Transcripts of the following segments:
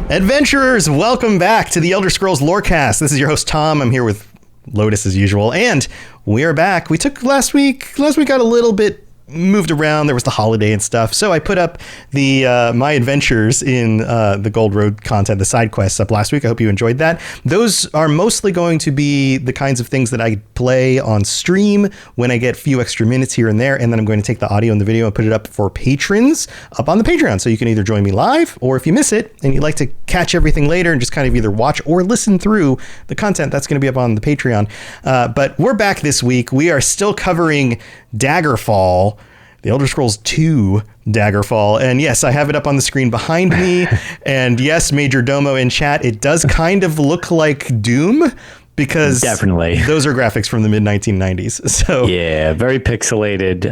Adventurers, welcome back to the Elder Scrolls Lorecast. This is your host, Tom. I'm here with Lotus as usual, and we are back. We took last week got a little bit moved around. There was the holiday and stuff, so I put up the my adventures in the Gold Road content, the side quests up last week. I hope you enjoyed that. Those are mostly going to be the kinds of things that I play on stream when I get a few extra minutes here and there, and then I'm going to take the audio and the video and put it up for patrons up on the Patreon, so you can either join me live, or if you miss it and you'd like to catch everything later and just kind of either watch or listen through the content, that's going to be up on the Patreon. But we're back this week. We are still covering Daggerfall, the Elder Scrolls 2 Daggerfall. And yes, I have it up on the screen behind me. And yes, Major Domo in chat, it does kind of look like Doom, because definitely those are graphics from the mid 1990s. So yeah, very pixelated,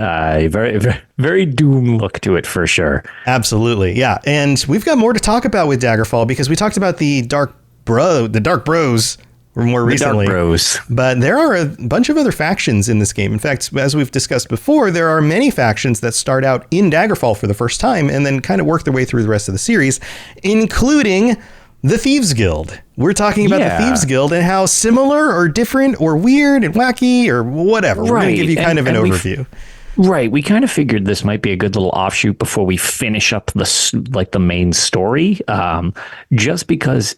very Doom look to it for sure. Absolutely. Yeah. And we've got more to talk about with Daggerfall, because we talked about the Dark Bros more recently. Dark Bros. But there are a bunch of other factions in this game. In fact, as we've discussed before, there are many factions that start out in Daggerfall for the first time and then kind of work their way through the rest of the series, including the Thieves Guild. We're talking about the Thieves Guild and how similar or different or weird and wacky or whatever. We're going to give you kind of an overview. Right. We kind of figured this might be a good little offshoot before we finish up the main story, just because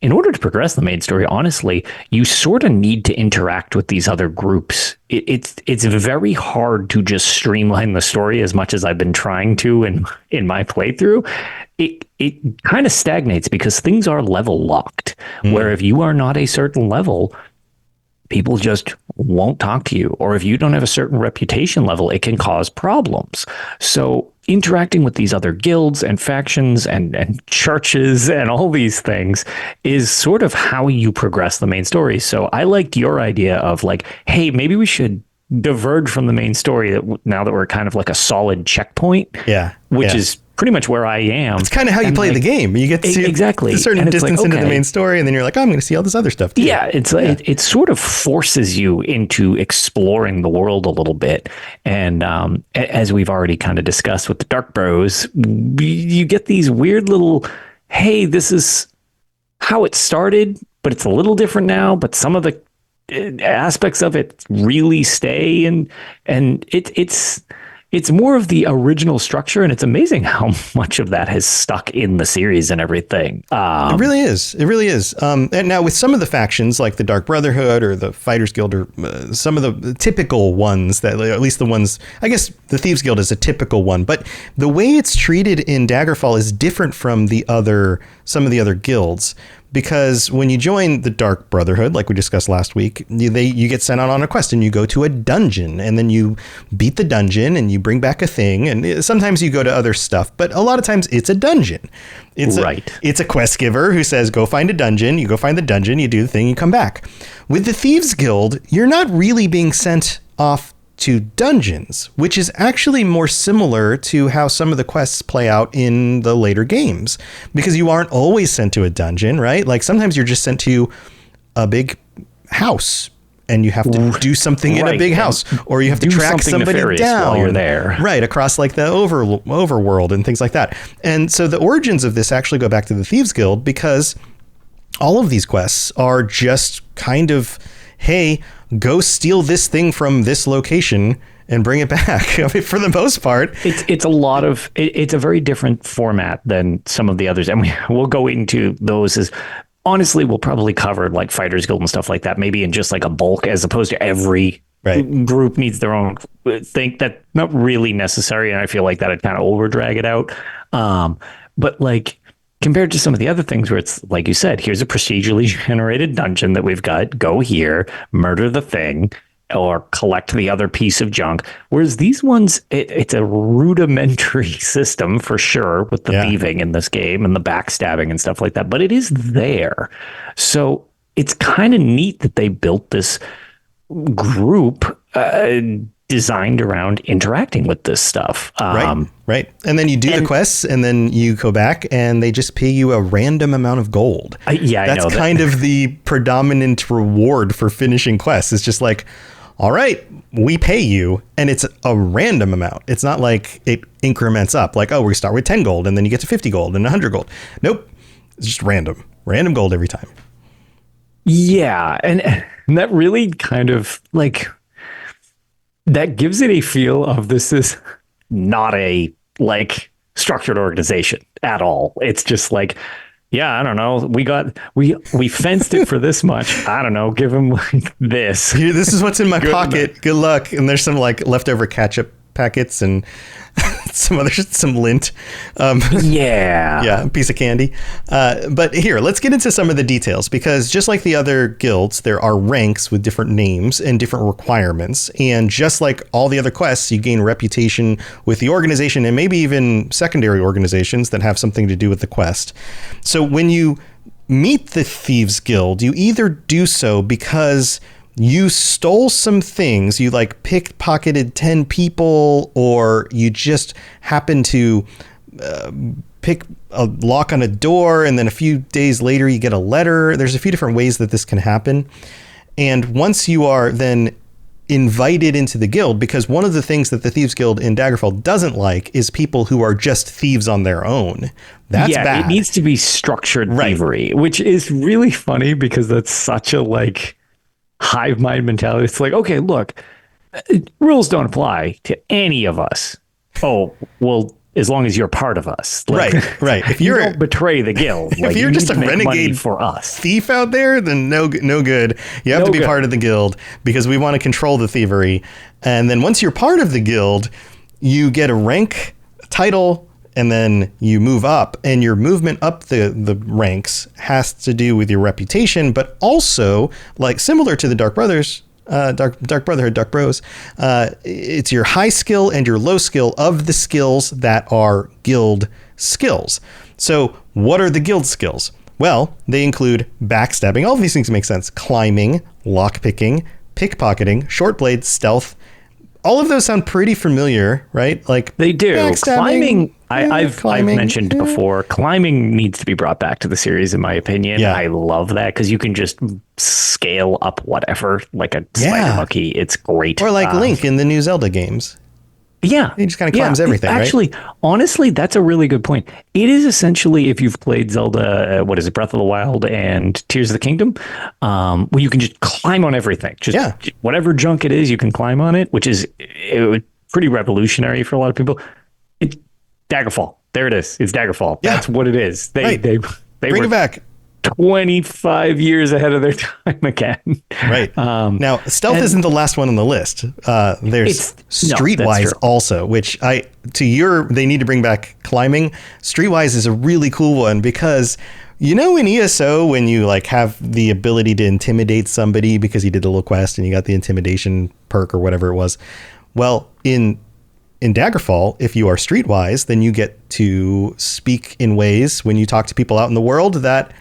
in order to progress the main story, honestly, you sort of need to interact with these other groups. It's very hard to just streamline the story as much as I've been trying to in my playthrough. It kind of stagnates because things are level locked, where if you are not a certain level, people just won't talk to you. Or if you don't have a certain reputation level, it can cause problems. So interacting with these other guilds and factions and churches and all these things is sort of how you progress the main story. So I liked your idea of like, hey, maybe we should diverge from the main story now that we're kind of like a solid checkpoint. Yeah. Which is pretty much where I am. It's kind of how you play the game. You get to see exactly a certain distance into the main story, and then you're like, oh, I'm going to see all this other stuff too. Yeah, it sort of forces you into exploring the world a little bit. And as we've already kind of discussed with the Dark Bros, you get these weird little, hey, this is how it started, but it's a little different now, but some of the aspects of it really stay, and it's more of the original structure, and it's amazing how much of that has stuck in the series and everything. It really is. It really is. And now with some of the factions like the Dark Brotherhood or the Fighters Guild or some of the typical ones, that at least the ones, I guess the Thieves Guild is a typical one, but the way it's treated in Daggerfall is different from some of the other guilds. Because when you join the Dark Brotherhood, like we discussed last week, you get sent out on a quest and you go to a dungeon, and then you beat the dungeon and you bring back a thing. And sometimes you go to other stuff, but a lot of times it's a dungeon. It's a quest giver who says, go find a dungeon. You go find the dungeon, you do the thing, you come back. With the Thieves Guild, you're not really being sent off to dungeons, which is actually more similar to how some of the quests play out in the later games, because you aren't always sent to a dungeon, right? Like sometimes you're just sent to a big house and you have to do something in a big house, or you have to track somebody down while you're there, right, across like the overworld and things like that. And so the origins of this actually go back to the Thieves Guild, because all of these quests are just kind of, hey, go steal this thing from this location and bring it back. I mean, for the most part, it's a very different format than some of the others. And we'll go into those as, honestly, we'll probably cover like Fighters Guild and stuff like that, maybe in just like a bulk, as opposed to every group needs their own thing. That's not really necessary. And I feel like that would kind of over drag it out. But like, compared to some of the other things where it's like you said, here's a procedurally generated dungeon that we've got, go here, murder the thing, or collect the other piece of junk. Whereas these ones, it's a rudimentary system for sure with the thieving in this game and the backstabbing and stuff like that, but it is there. So it's kind of neat that they built this group designed around interacting with this stuff. Right. And then you do the quests, and then you go back and they just pay you a random amount of gold. That's kind of the predominant reward for finishing quests. It's just like, all right, we pay you, and it's a random amount. It's not like it increments up like, oh, we start with 10 gold and then you get to 50 gold and 100 gold. Nope. It's just random gold every time. Yeah, and that really kind of like that gives it a feel of this is not a like structured organization at all. It's just like, yeah, I don't know. We fenced it for this much. I don't know. Give him like this. Here, this is what's in my pocket. Enough. Good luck. And there's some like leftover ketchup packets and some lint. Yeah, a piece of candy. But here, let's get into some of the details, because just like the other guilds, there are ranks with different names and different requirements. And just like all the other quests, you gain reputation with the organization and maybe even secondary organizations that have something to do with the quest. So when you meet the Thieves Guild, you either do so because you stole some things, you like pickpocketed 10 people, or you just happen to pick a lock on a door and then a few days later you get a letter. There's a few different ways that this can happen. And once you are then invited into the guild, because one of the things that the Thieves Guild in Daggerfall doesn't like is people who are just thieves on their own. That's bad. It needs to be structured thievery, which is really funny because that's such a like hive mind mentality. It's like, okay, look, rules don't apply to any of us. Oh, well, as long as you're part of us. Like, right. If you don't betray the guild, if you're just a renegade for us thief out there, then no good. You have to be part of the guild because we want to control the thievery. And then once you're part of the guild, you get a rank, title, and then you move up, and your movement up the ranks has to do with your reputation, but also, like similar to the Dark Brothers, Dark Brotherhood, Dark Bros, it's your high skill and your low skill of the skills that are guild skills. So what are the guild skills? Well, they include backstabbing. All of these things make sense. Climbing, lockpicking, pickpocketing, short blade, stealth. All of those sound pretty familiar, right? Like they do. Climbing. I've mentioned yeah. before, climbing needs to be brought back to the series, in my opinion. Yeah. I love that because you can just scale up whatever, like a spider monkey. It's great. Or like Link in the new Zelda games. Yeah. He just kind of climbs everything, Actually, honestly, that's a really good point. It is essentially, if you've played Zelda, Breath of the Wild and Tears of the Kingdom, where you can just climb on everything. Just whatever junk it is, you can climb on it, which is pretty revolutionary for a lot of people. It's Daggerfall. There it is. It's Daggerfall. Yeah. That's what it is. They bring it back. 25 years ahead of their time again. Right. Now, stealth isn't the last one on the list. There's Streetwise also, which they need to bring back climbing. Streetwise is a really cool one because, you know, in ESO, when you like have the ability to intimidate somebody because you did a little quest and you got the intimidation perk or whatever it was. Well, in Daggerfall, if you are Streetwise, then you get to speak in ways when you talk to people out in the world that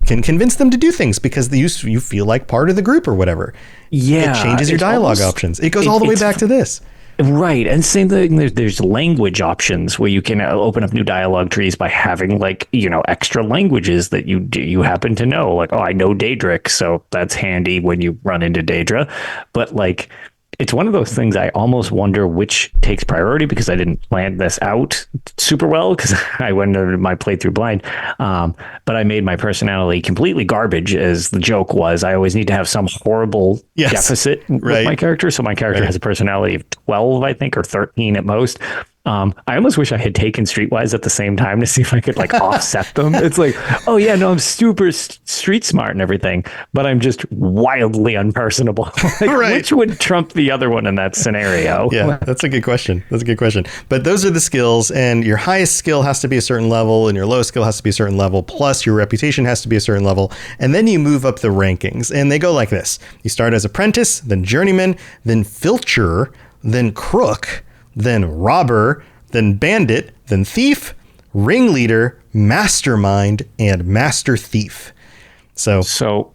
can convince them to do things because you feel like part of the group or whatever. Yeah. It changes your dialogue options. It goes all the way back to this. Right. And same thing, there's language options where you can open up new dialogue trees by having like, you know, extra languages that you happen to know. Like, oh, I know Daedric, so that's handy when you run into Daedra. But like, it's one of those things I almost wonder which takes priority because I didn't plan this out super well because I went into my playthrough blind. But I made my personality completely garbage, as the joke was. I always need to have some horrible deficit with my character. So my character has a personality of 12, I think, or 13 at most. I almost wish I had taken Streetwise at the same time to see if I could like offset them. It's like, oh yeah, no, I'm super street smart and everything, but I'm just wildly unpersonable. Which would trump the other one in that scenario? Yeah, that's a good question. But those are the skills, and your highest skill has to be a certain level, and your lowest skill has to be a certain level, plus your reputation has to be a certain level, and then you move up the rankings, and they go like this. You start as apprentice, then journeyman, then filcher, then crook, then robber, then bandit, then thief, ringleader, mastermind, and master thief. So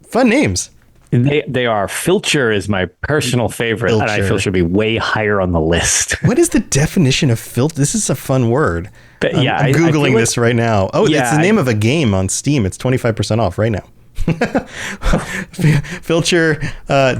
fun names. They are. Filcher is my personal favorite, and I feel should be way higher on the list. What is the definition of filter? This is a fun word. But I'm Googling this right now. Oh, it's the name of a game on Steam. It's 25% off right now. Filcher,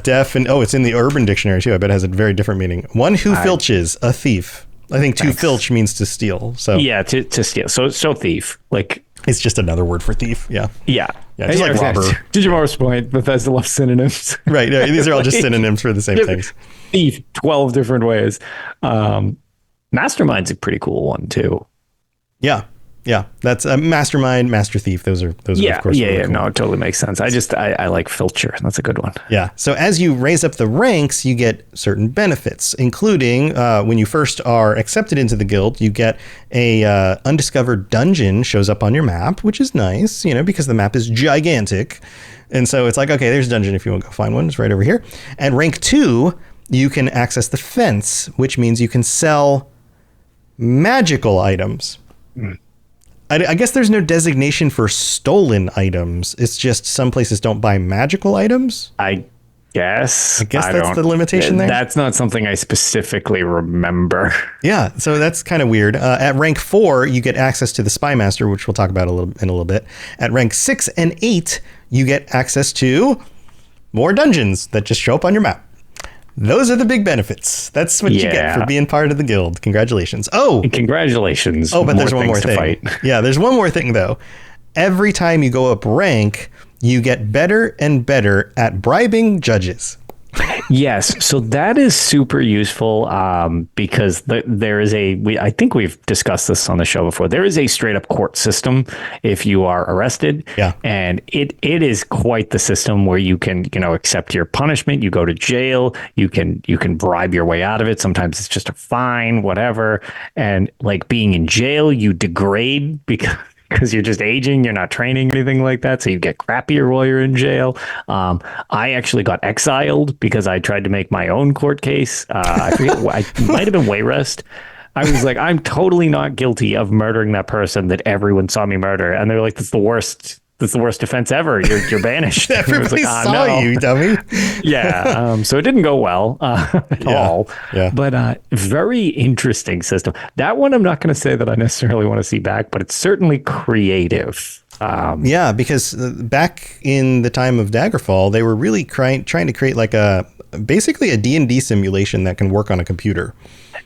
deaf, and it's in the Urban Dictionary too. I bet it has a very different meaning. One who filches, a thief. I think to filch means to steal. So yeah, to steal. So thief. Like It's just another word for thief. Yeah. Yeah. Yeah, just like robber. To Jamar's point, Bethesda loves synonyms. Right. Yeah, these are all just synonyms for the same things. Thief, 12 different ways. Mastermind's a pretty cool one too. Yeah. Yeah. That's a Mastermind, Master Thief. Those are of course. Really cool. No, it totally makes sense. I like Filcher. That's a good one. Yeah. So as you raise up the ranks, you get certain benefits, including when you first are accepted into the guild, you get a undiscovered dungeon shows up on your map, which is nice, because the map is gigantic. And so it's like, okay, there's a dungeon if you want to go find one. It's right over here. At rank 2, you can access the fence, which means you can sell magical items. I guess there's no designation for stolen items. It's just some places don't buy magical items. I guess that's the limitation there. That's not something I specifically remember. Yeah, so that's kind of weird. At rank 4, you get access to the Spy Master, which we'll talk about in a little bit. At rank 6 and 8, you get access to more dungeons that just show up on your map. Those are the big benefits. That's what you get for being part of the guild. Congratulations. Congratulations. But there's one more thing. Yeah, there's one more thing, though. Every time you go up rank, you get better and better at bribing judges. Yes, so that is super useful because there is I think we've discussed this on the show before. There is a straight up court system if you are arrested. Yeah. And it is quite the system where you can, accept your punishment. You go to jail. You can bribe your way out of it. Sometimes it's just a fine, whatever. And like being in jail, you degrade because you're just aging, you're not training, anything like that. So you get crappier while you're in jail. I actually got exiled because I tried to make my own court case. I forget, I might have been Wayrest. I was like, I'm totally not guilty of murdering that person that everyone saw me murder. And they were like, that's the worst offense ever. You're banished. Everybody saw you, dummy. Yeah. So it didn't go well at all. Yeah. But very interesting system. That one I'm not going to say that I necessarily want to see back, but it's certainly creative. Because back in the time of Daggerfall, they were really trying to create like basically a D&D simulation that can work on a computer.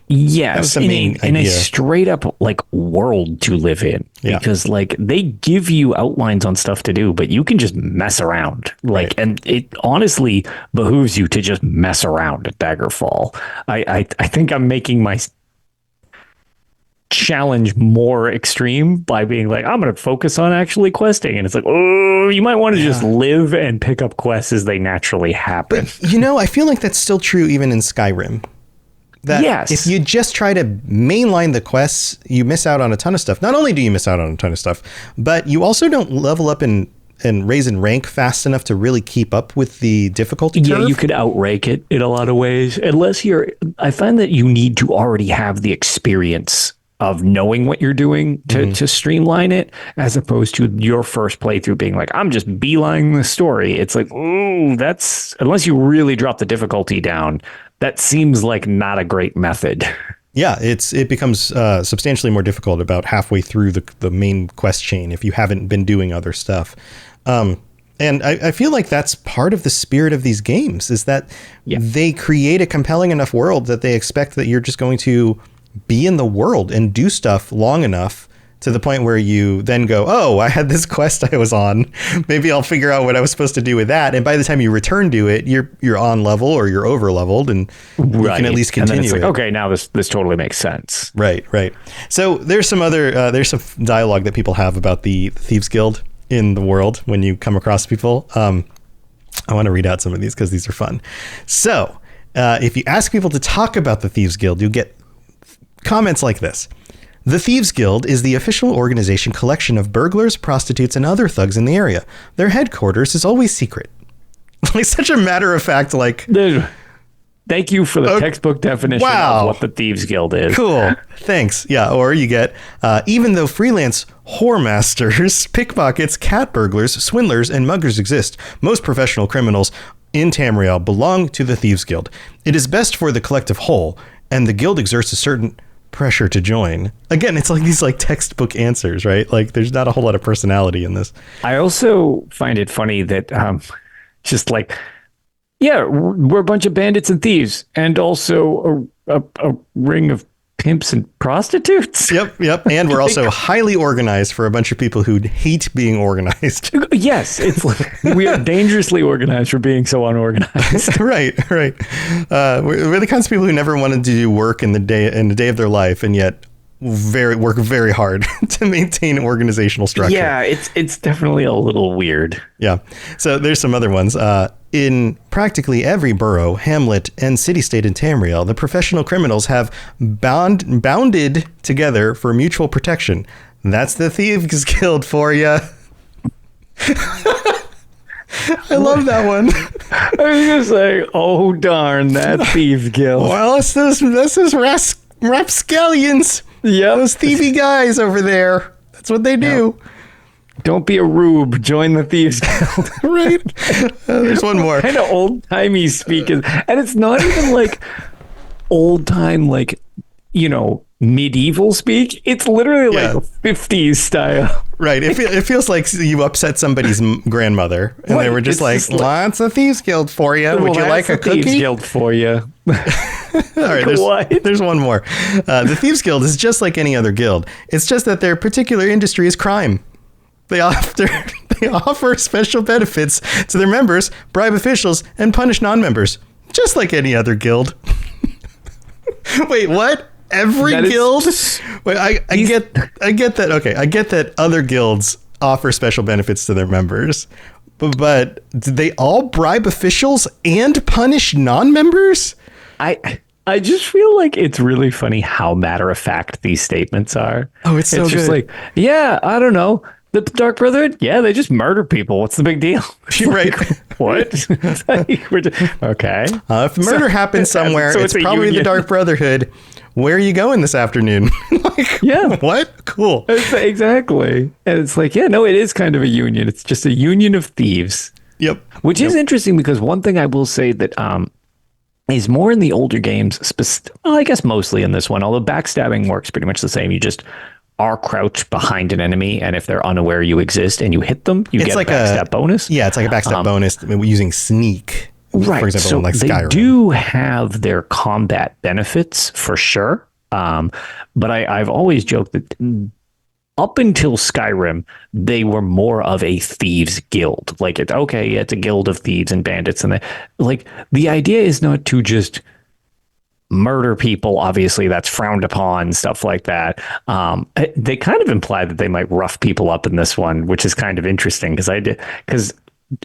Yes, in a straight up like world to live in, because like they give you outlines on stuff to do, but you can just mess around. And it honestly behooves you to just mess around at Daggerfall. I think I'm making my challenge more extreme by being like, I'm going to focus on actually questing. And it's like, oh, you might want to just live and pick up quests as they naturally happen. But, I feel like that's still true even in Skyrim. That if you just try to mainline the quests, you miss out on a ton of stuff. Not only do you miss out on a ton of stuff, but you also don't level up and raise in rank fast enough to really keep up with the difficulty curve. Yeah, you could outrank it in a lot of ways. I find that you need to already have the experience of knowing what you're doing to streamline it, as opposed to your first playthrough being like, I'm just beelining the story. It's like, that's, unless you really drop the difficulty down, that seems like not a great method. Yeah, it becomes substantially more difficult about halfway through the main quest chain if you haven't been doing other stuff. And I feel like that's part of the spirit of these games, is that they create a compelling enough world that they expect that you're just going to be in the world and do stuff long enough to the point where you then go, oh, I had this quest I was on. Maybe I'll figure out what I was supposed to do with that. And by the time you return to it, you're on level or you're over leveled, and you can at least continue. And then it's like, okay, now this totally makes sense. Right. So there's some dialogue that people have about the Thieves Guild in the world when you come across people. I want to read out some of these because these are fun. So if you ask people to talk about the Thieves Guild, you get comments like this. The Thieves Guild is the official organization collection of burglars, prostitutes, and other thugs in the area. Their headquarters is always secret. Like such a matter of fact, like... Thank you for the textbook definition of what the Thieves Guild is. Cool. Thanks. Yeah. Or you get, even though freelance whoremasters, pickpockets, cat burglars, swindlers, and muggers exist, most professional criminals in Tamriel belong to the Thieves Guild. It is best for the collective whole, and the guild exerts a certain pressure to join. Again, it's like these like textbook answers, right? Like there's not a whole lot of personality in this. I also find it funny that just like, yeah, we're a bunch of bandits and thieves, and also a ring of pimps and prostitutes. Yep. And we're also highly organized for a bunch of people who hate being organized. Yes, it's like we are dangerously organized for being so unorganized. Right. We're the kinds of people who never wanted to do work in the day of their life, and yet work very hard to maintain organizational structure. Yeah, it's definitely a little weird. Yeah. So there's some other ones. In practically every borough, hamlet, and city-state in Tamriel, the professional criminals have bounded together for mutual protection. That's the Thieves Guild for you. I love that one. I was gonna say, oh darn, that Thieves Guild. Well, this is rapscallions. Yeah, those thievy guys over there. That's what they do. Yep. Don't be a rube. Join the Thieves Guild. Right. There's one more. Kind of old-timey speak. And it's not even like old-time, like, medieval speak. It's literally like 50s style. Right. It feels like you upset somebody's grandmother. And they were just like, what's a Thieves Guild for you? Would you like a cookie? Thieves Guild for you. All right, there's one more. The Thieves Guild is just like any other guild. It's just that their particular industry is crime. They offer special benefits to their members, bribe officials, and punish non-members, just like any other guild. Wait, what? Every guild? Wait, I get that. Okay, I get that other guilds offer special benefits to their members, but do they all bribe officials and punish non-members? I just feel like it's really funny how matter of fact these statements are. Oh, it's so good. Just like, yeah, I don't know. The Dark Brotherhood, yeah, they just murder people. What's the big deal? Right. What? Okay. If murder happens somewhere, it's probably the Dark Brotherhood. Where are you going this afternoon? What? Cool. Exactly. And it's like, yeah, no, it is kind of a union. It's just a union of thieves. Yep. Which is interesting because one thing I will say that is more in the older games, I guess mostly in this one, although backstabbing works pretty much the same. You just are crouched behind an enemy, and if they're unaware you exist and you hit them, you get like a backstab bonus. Yeah, it's like a backstab bonus using sneak. Right. For example, so like they Skyrim. do have their combat benefits for sure. But I've always joked that up until Skyrim, they were more of a thieves guild. Like, it's a guild of thieves and bandits, and the idea is not to just murder people. Obviously, that's frowned upon, stuff like that. They kind of imply that they might rough people up in this one, which is kind of interesting because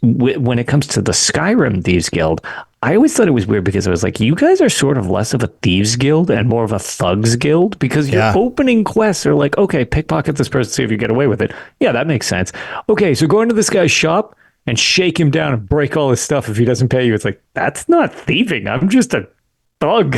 when it comes to the Skyrim Thieves Guild, I always thought it was weird because I was like, you guys are sort of less of a thieves guild and more of a thugs guild, because your opening quests are like, okay, pickpocket this person, see if you get away with it. Yeah, that makes sense. Okay, so go into this guy's shop and shake him down and break all his stuff if he doesn't pay you. It's like, that's not thieving. I'm just a thug.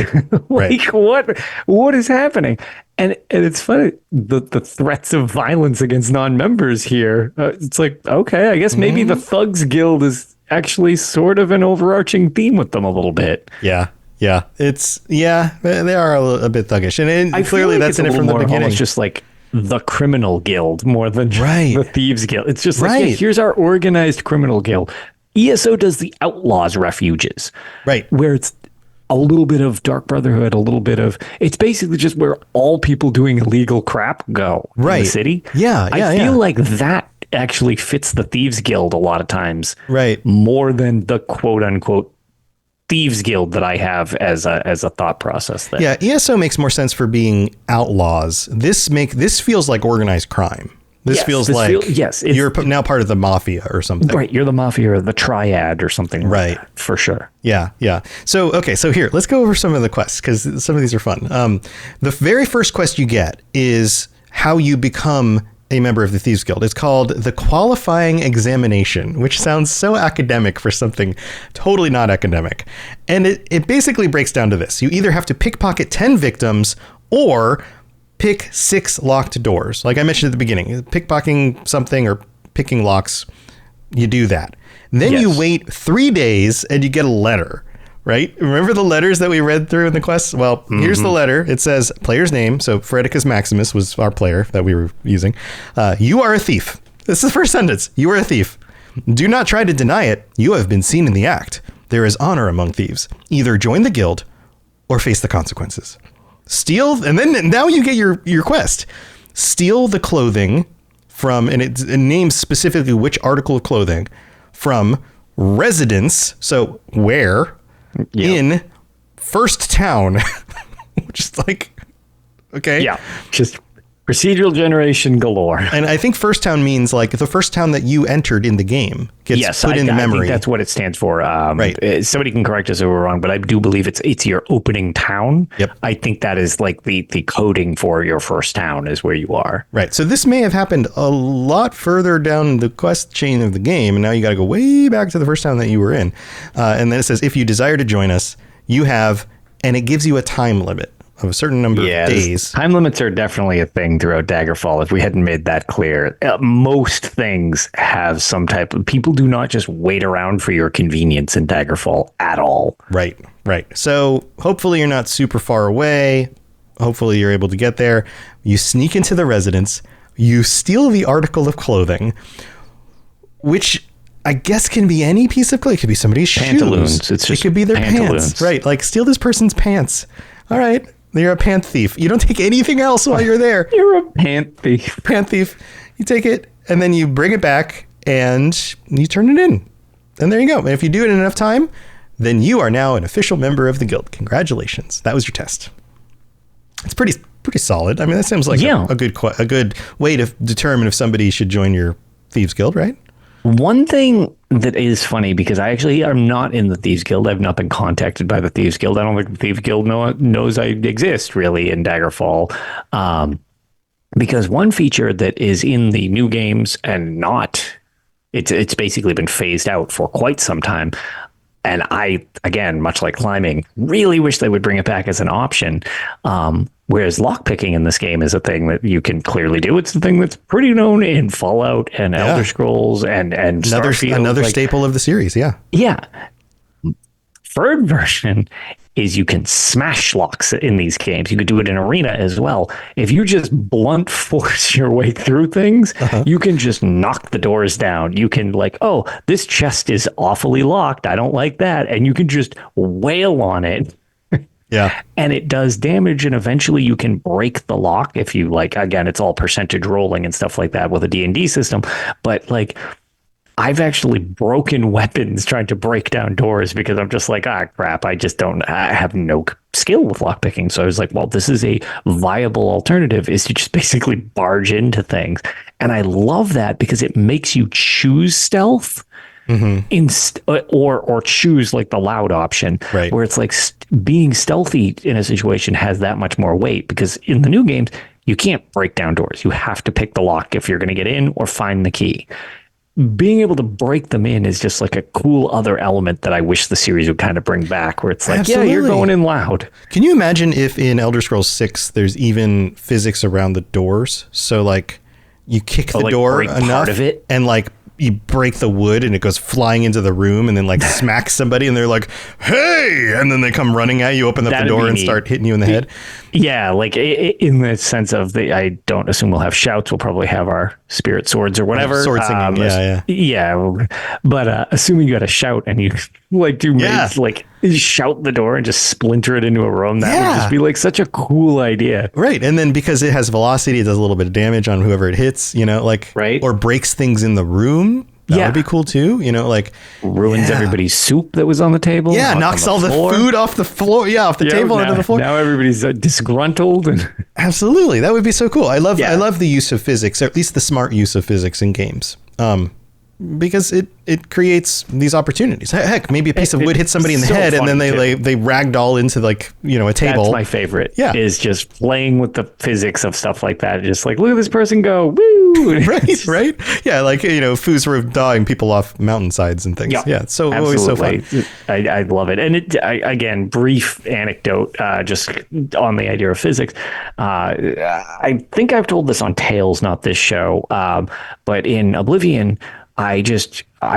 What is happening? And it's funny, the threats of violence against non-members here. It's like, okay, I guess maybe the Thugs Guild is actually sort of an overarching theme with them a little bit. Yeah. They are a bit thuggish, and clearly that's in it from the beginning. It's just like the criminal guild more than just the thieves guild. It's just like, here's our organized criminal guild. ESO does the outlaws refuges, right, where it's a little bit of Dark Brotherhood, a little bit of, it's basically just where all people doing illegal crap go in the city. I feel like that actually fits the Thieves Guild a lot of times, right, more than the quote unquote Thieves Guild that I have as a thought process there. Yeah, ESO makes more sense for being outlaws. This feels like organized crime. This feels like you're now part of the Mafia or something. Right, you're the Mafia or the Triad or something. Right, like that, for sure. Yeah. So here, let's go over some of the quests, because some of these are fun. The very first quest you get is how you become a member of the Thieves Guild. It's called the Qualifying Examination, which sounds so academic for something totally not academic. And it basically breaks down to this. You either have to pickpocket 10 victims or pick 6 locked doors. Like I mentioned at the beginning, pickpocketing something or picking locks, you do that. Then you wait 3 days and you get a letter, right? Remember the letters that we read through in the quest? Well, here's the letter. It says player's name. So Fredicus Maximus was our player that we were using. You are a thief. This is the first sentence. You are a thief. Do not try to deny it. You have been seen in the act. There is honor among thieves. Either join the guild or face the consequences. Steal, and then now you get your quest. Steal the clothing from, and it names specifically which article of clothing from residents. So where in First Town, which is like, okay, Yeah, just procedural generation galore. And I think First Town means like the first town that you entered in the game gets put in the memory. I think that's what it stands for. Right. Somebody can correct us if we're wrong, but I do believe it's your opening town. Yep. I think that is like the coding for your first town is where you are. Right. So this may have happened a lot further down the quest chain of the game, and now you got to go way back to the first town that you were in. And then it says, if you desire to join us, you have, and it gives you a time limit of a certain number of days. Time limits are definitely a thing throughout Daggerfall. If we hadn't made that clear, most things have some type of, people do not just wait around for your convenience in Daggerfall at all. Right. So hopefully you're not super far away. Hopefully you're able to get there. You sneak into the residence. You steal the article of clothing, which I guess can be any piece of clothing. It could be somebody's Pantaloons. shoes. It could be their pants. Right. Like steal this person's pants. All right. You're a pant thief. You don't take anything else while you're there. You're a pant thief. Pant thief. You take it and then you bring it back and you turn it in. And there you go. And if you do it in enough time, then you are now an official member of the guild. Congratulations. That was your test. It's pretty solid. I mean, that seems like a good way to determine if somebody should join your Thieves Guild, right? One thing that is funny, because I actually am not in the Thieves Guild. I've not been contacted by the Thieves Guild. I don't think the Thieves Guild knows I exist really in Daggerfall. Because one feature that is in the new games and it's basically been phased out for quite some time. And I, again, much like climbing, really wish they would bring it back as an option. Whereas lockpicking in this game is a thing that you can clearly do. It's the thing that's pretty known in Fallout and Elder Scrolls and Starfield. Another staple of the series, yeah. Yeah. Third version is you can smash locks in these games. You could do it in Arena as well. If you just blunt force your way through things, you can just knock the doors down. You can like, oh, this chest is awfully locked. I don't like that. And you can just wail on it. Yeah. And it does damage, and eventually you can break the lock if you like. Again, it's all percentage rolling and stuff like that with a D&D system. But like, I've actually broken weapons trying to break down doors because I'm just like, crap, I have no skill with lockpicking. So I was like, well, this is a viable alternative, is to just basically barge into things. And I love that because it makes you choose stealth. Or choose like the loud option, right, where it's like being stealthy in a situation has that much more weight, because in the new games you can't break down doors. You have to pick the lock if you're going to get in or find the key. Being able to break them in is just like a cool other element that I wish the series would kind of bring back, where it's like, absolutely, yeah, you're going in loud. Can you imagine if in Elder Scrolls 6 there's even physics around the doors? So like you kick the door enough part of it, and like you break the wood and it goes flying into the room and then like smacks somebody and they're like, hey, and then they come running at you, open up the door and start hitting you in the head. Yeah, like in the sense of I don't assume we'll have shouts. We'll probably have our spirit swords or whatever. Sword singing, yeah. But assuming you had a shout and you like do like shout the door and just splinter it into a room, that would just be like such a cool idea. Right. And then because it has velocity, it does a little bit of damage on whoever it hits, like, right, or breaks things in the room. That would be cool too. Like ruins everybody's soup that was on the table. Yeah. Knocks all the food off the floor. Yeah. Off the table onto the floor. Now everybody's disgruntled. And absolutely. That would be so cool. I love the use of physics, or at least the smart use of physics in games. Because it creates these opportunities. Heck, maybe a piece of wood hits somebody in the head and then they ragdoll into like, a table. That's my favorite. Yeah. Is just playing with the physics of stuff like that. Just like, look at this person go, woo. right. Yeah. Like, foos were dawing people off mountainsides and things. Yeah. So always so fun. I love it. And again, brief anecdote, just on the idea of physics. I think I've told this on Tales, not this show. But in Oblivion, I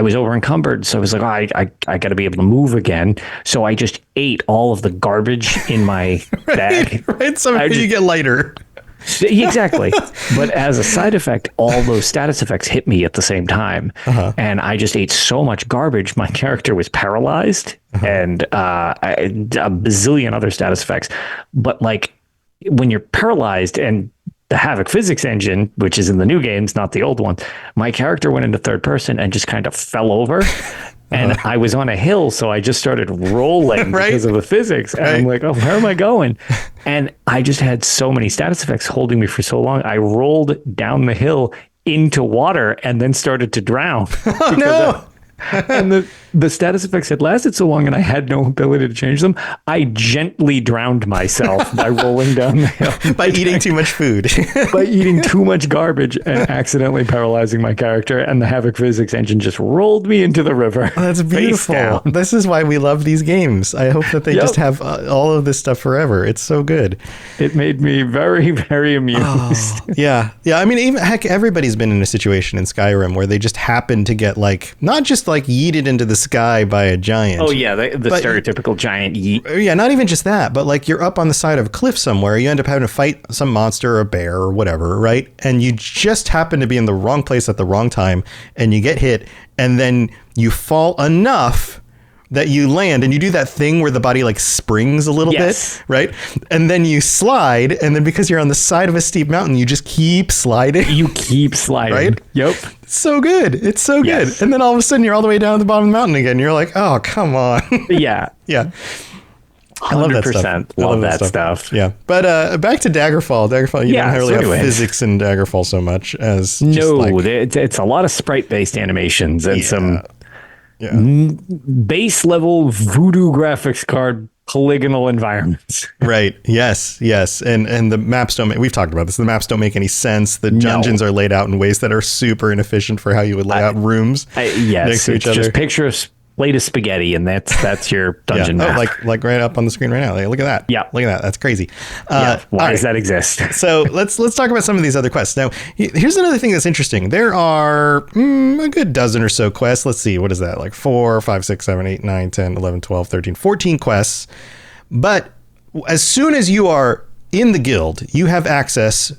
was over encumbered. So I was like, I got to be able to move again. So I just ate all of the garbage in my bag. Right. So you get lighter. Exactly. But as a side effect, all those status effects hit me at the same time. And I just ate so much garbage. My character was paralyzed and a bazillion other status effects. But like, when you're paralyzed and the Havoc physics engine, which is in the new games, not the old one, my character went into third person and just kind of fell over. And I was on a hill, so I just started rolling Right. because of the physics. And I'm like, oh, where am I going? And I just had so many status effects holding me for so long. I rolled down the hill into water and then started to drown. Oh, no. And the status effects had lasted so long and I had no ability to change them. I gently drowned myself by rolling down the hill. By eating too much food. By eating too much garbage and accidentally paralyzing my character. And the Havoc physics engine just rolled me into the river. That's beautiful. This is why we love these games. I hope that they just have all of this stuff forever. It's so good. It made me very, very amused. Oh, yeah. Yeah. I mean, even heck, everybody's been in a situation in Skyrim where they just happen to get not just yeeted into the sky by a giant. Oh, yeah. The stereotypical giant yeet. Yeah. Not even just that, but you're up on the side of a cliff somewhere. You end up having to fight some monster or a bear or whatever, right? And you just happen to be in the wrong place at the wrong time and you get hit and then you fall enough that you land and you do that thing where the body springs a little bit, right? And then you slide, and then because you're on the side of a steep mountain, you just keep sliding. You keep sliding. Right? Yep. It's so good. It's so good. And then all of a sudden you're all the way down at the bottom of the mountain again. You're like, oh, come on. Yeah. Yeah. 100% love that stuff. Yeah. But back to Daggerfall. You don't really have physics in Daggerfall so much as it's a lot of sprite-based animations and some base level voodoo graphics card polygonal environments. Right. Yes. And the maps don't we've talked about this. The maps don't make any sense. The dungeons are laid out in ways that are super inefficient for how you would lay out rooms next to each other. Just picture a plate of spaghetti and that's your dungeon map. Like right up on the screen right now. Look at that. Yeah. Look at that. That's crazy. Why does that exist? So let's talk about some of these other quests. Now, here's another thing that's interesting. There are a good dozen or so quests. Let's see. What is that? 4, 5, 6, 7, 8, 9, 10, 11, 12, 13, 14 quests. But as soon as you are in the guild, you have access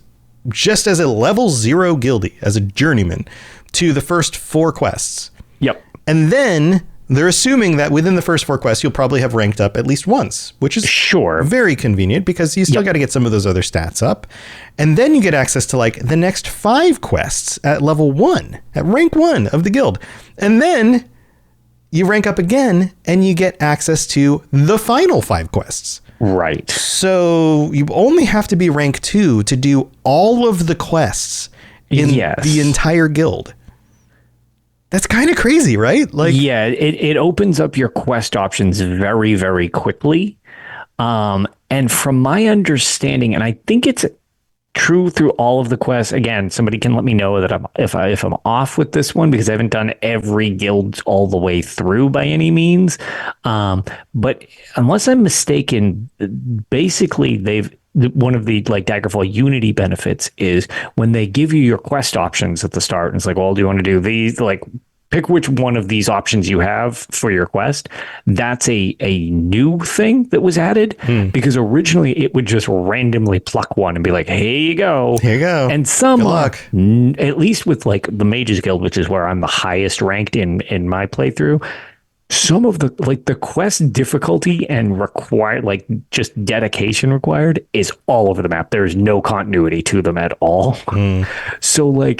just as a level 0 guildie, as a journeyman, to the first 4 quests. Yep. And then they're assuming that within the first 4 quests, you'll probably have ranked up at least once, which is very convenient because you still got to get some of those other stats up. And then you get access to the next 5 quests at level 1, at rank 1 of the guild. And then you rank up again and you get access to the final 5 quests. Right. So you only have to be rank 2 to do all of the quests in the entire guild. That's kind of crazy, right? It opens up your quest options very, very quickly. And from my understanding, and I think it's true through all of the quests. Again, somebody can let me know that if I'm off with this one because I haven't done every guild all the way through by any means. But unless I'm mistaken, basically one of the Daggerfall Unity benefits is when they give you your quest options at the start, and it's well, do you want to do these? Pick which one of these options you have for your quest. That's a new thing that was added because originally it would just randomly pluck one and be like, here you go. Here you go. And some, at least with the Mages Guild, which is where I'm the highest ranked in my playthrough, some of the quest difficulty and just dedication required is all over the map. There's no continuity to them at all. So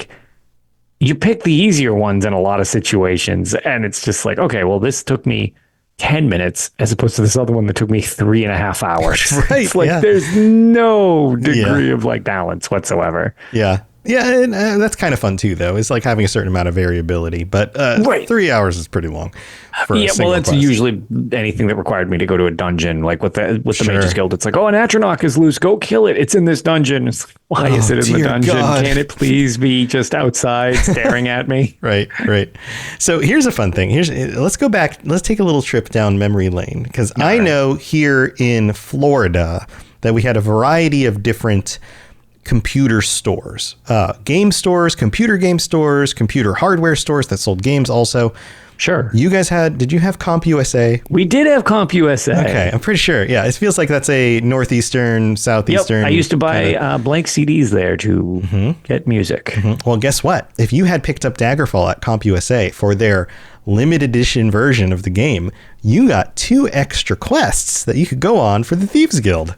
you pick the easier ones in a lot of situations and it's just okay, well, this took me 10 minutes as opposed to this other one that took me 3.5 hours. Right. It's there's no degree of balance whatsoever. Yeah. Yeah, and that's kind of fun too, though. It's having a certain amount of variability, but 3 hours is pretty long. That's usually anything that required me to go to a dungeon, with the Mages Guild. It's an Atronach is loose. Go kill it. It's in this dungeon. Why is it in the dungeon? God. Can it please be just outside staring at me? Right. So here's a fun thing. Let's go back. Let's take a little trip down memory lane because I know here in Florida that we had a variety of different computer stores, game stores, computer game stores, computer hardware stores that sold games also. Sure. You guys did you have CompUSA? We did have CompUSA. Okay, I'm pretty sure. Yeah, it feels like that's a northeastern, southeastern. Yep, I used to buy blank CDs there to get music. Mm-hmm. Well, guess what? If you had picked up Daggerfall at CompUSA for their limited edition version of the game, you got 2 extra quests that you could go on for the Thieves Guild.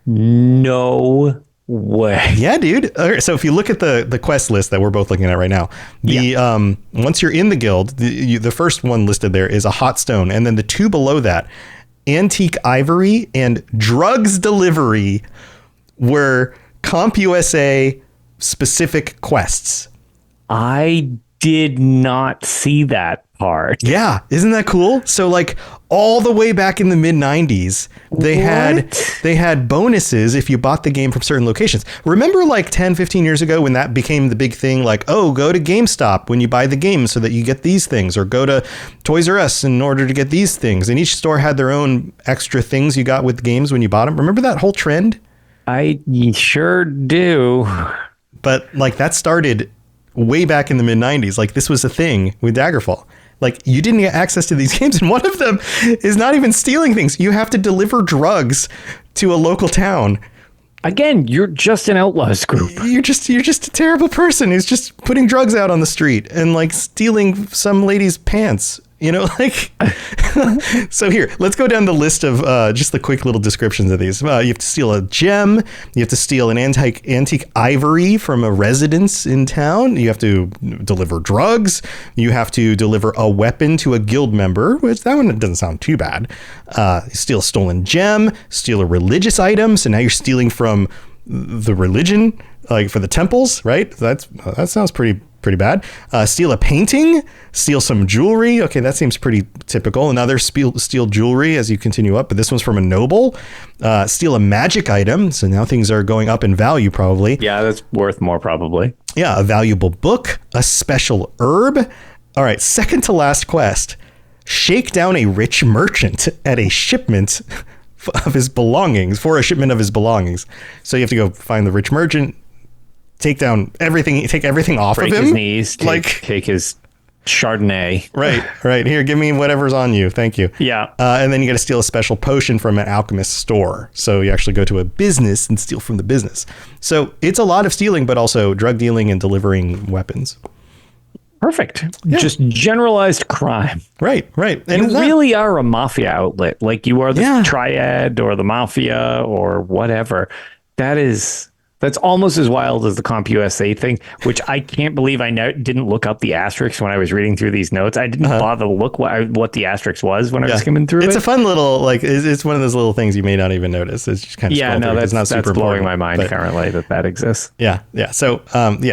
No way. Yeah, dude. Okay, so if you look at the quest list that we're both looking at right now, once you're in the guild, the first one listed there is a hot stone, and then the two below that, antique ivory and drugs delivery, were CompUSA specific quests. I did not see that part. Yeah, isn't that cool? So like all the way back in the mid 90s, they had bonuses if you bought the game from certain locations. Remember like 10, 15 years ago when that became the big thing, like, oh, go to GameStop when you buy the game so that you get these things, or go to Toys R Us in order to get these things. And each store had their own extra things you got with games when you bought them. Remember that whole trend? I sure do. But like that started way back in the mid 90s. Like this was a thing with Daggerfall. Like you didn't get access to these games, and one of them is not even stealing things. You have to deliver drugs to a local town. Again, you're just an outlaws group. You're just a terrible person who's just putting drugs out on the street and like stealing some lady's pants. You know, like, so here, let's go down the list of just the quick little descriptions of these. You have to steal a gem. You have to steal an antique ivory from a residence in town. You have to deliver drugs. You have to deliver a weapon to a guild member, which that one doesn't sound too bad. Steal a stolen gem, steal a religious item. So now you're stealing from the religion, like for the temples, right? That sounds pretty bad. Steal a painting, steal some jewelry. Okay, that seems pretty typical. Another steal jewelry as you continue up, but this one's from a noble. Steal a magic item. So now things are going up in value probably. Yeah, that's worth more probably. Yeah, a valuable book, a special herb. All right, second to last quest. Shake down a rich merchant at a shipment of his belongings, for a shipment of his belongings. So you have to go find the rich merchant, take everything off Break of him. His knees, take his Chardonnay. Right. Here, give me whatever's on you. Thank you. Yeah. And then you got to steal a special potion from an alchemist store. So you actually go to a business and steal from the business. So it's a lot of stealing, but also drug dealing and delivering weapons. Perfect. Yeah. Just generalized crime. Right. And you really are a mafia outlet. Like you are the triad or the mafia or whatever. That's almost as wild as the CompUSA thing, which I can't believe I didn't look up the asterisk when I was reading through these notes. I didn't bother to look what the asterisk was when I was skimming through it. It's a fun little, like, it's one of those little things you may not even notice. It's just kind of that's not super blowing important, my mind currently that exists. Yeah. So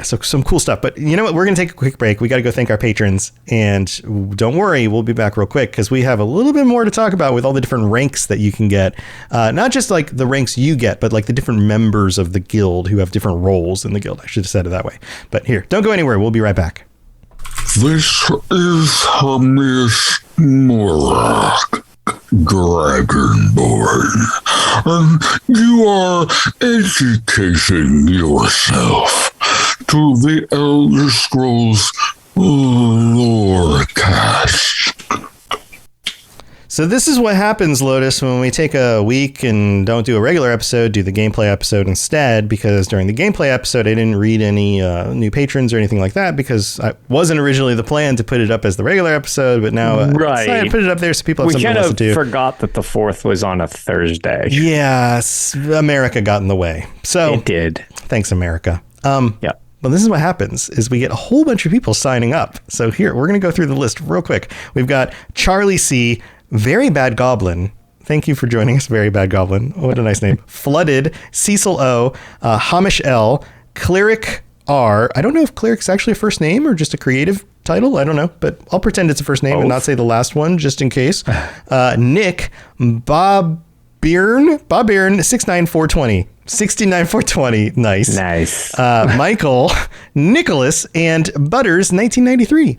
some cool stuff. But you know what? We're going to take a quick break. We got to go thank our patrons. And don't worry, we'll be back real quick because we have a little bit more to talk about with all the different ranks that you can get. Not just like the ranks you get, but like the different members of the guild who have different roles in the guild. I should have said it that way. But here, don't go anywhere. We'll be right back. This is Miss Morak, Dragonborn, and you are educating yourself to the Elder Scrolls Lorecast. So this is what happens, Lotus, when we take a week and don't do a regular episode, do the gameplay episode instead, because during the gameplay episode, I didn't read any new patrons or anything like that, because I wasn't originally the plan to put it up as the regular episode, but now I put it up there so people have something to listen to. We kind of forgot that the 4th was on a Thursday. Yes, America got in the way. So it did. Thanks, America. Yeah. Well, this is what happens is we get a whole bunch of people signing up. So here, we're going to go through the list real quick. We've got Charlie C., Very Bad Goblin. Thank you for joining us, Very Bad Goblin. What a nice name. Flooded, Cecil O, Hamish L, Cleric R. I don't know if Cleric's actually a first name or just a creative title. I don't know, but I'll pretend it's a first name and not say the last one just in case. Nick, Bob Byrne, 69420. 69420. Nice. Michael, Nicholas, and Butters, 1993.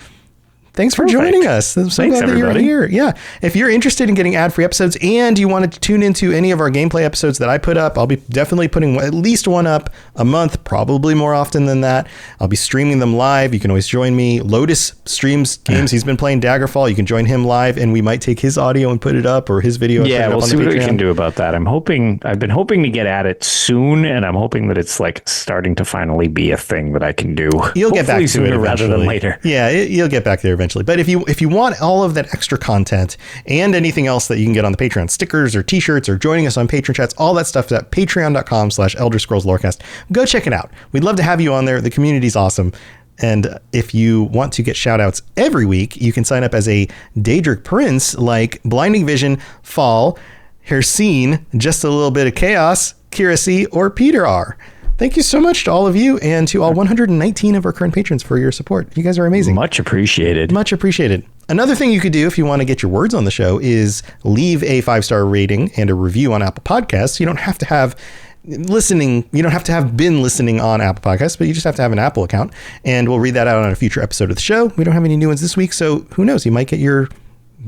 Thanks for joining us. I'm so glad that you're here. Yeah. If you're interested in getting ad-free episodes and you want to tune into any of our gameplay episodes that I put up, I'll be definitely putting at least one up a month, probably more often than that. I'll be streaming them live. You can always join me. Lotus streams games. He's been playing Daggerfall. You can join him live, and we might take his audio and put it up, or his video. Yeah, we'll see what we can do about that. I've been hoping to get at it soon, and I'm hoping that it's like starting to finally be a thing that I can do. You'll get back to it rather than later. Yeah, you'll get back there eventually. eventually. But if you want all of that extra content and anything else that you can get on the Patreon, stickers or t-shirts or joining us on Patreon chats, all that stuff is at patreon.com/Elder Scrolls Lorecast. Go check it out. We'd love to have you on there. The community's awesome. And if you want to get shout outs every week, you can sign up as a Daedric Prince like Blinding Vision, Fall, Hersine, Just a Little Bit of Chaos, Kira C, or Peter R. Thank you so much to all of you and to all 119 of our current patrons for your support. You guys are amazing. Much appreciated. Much appreciated. Another thing you could do if you want to get your words on the show is leave a 5-star rating and a review on Apple Podcasts. You don't have to have listening. You don't have to have been listening on Apple Podcasts, but you just have to have an Apple account, and we'll read that out on a future episode of the show. We don't have any new ones this week, so who knows? You might get your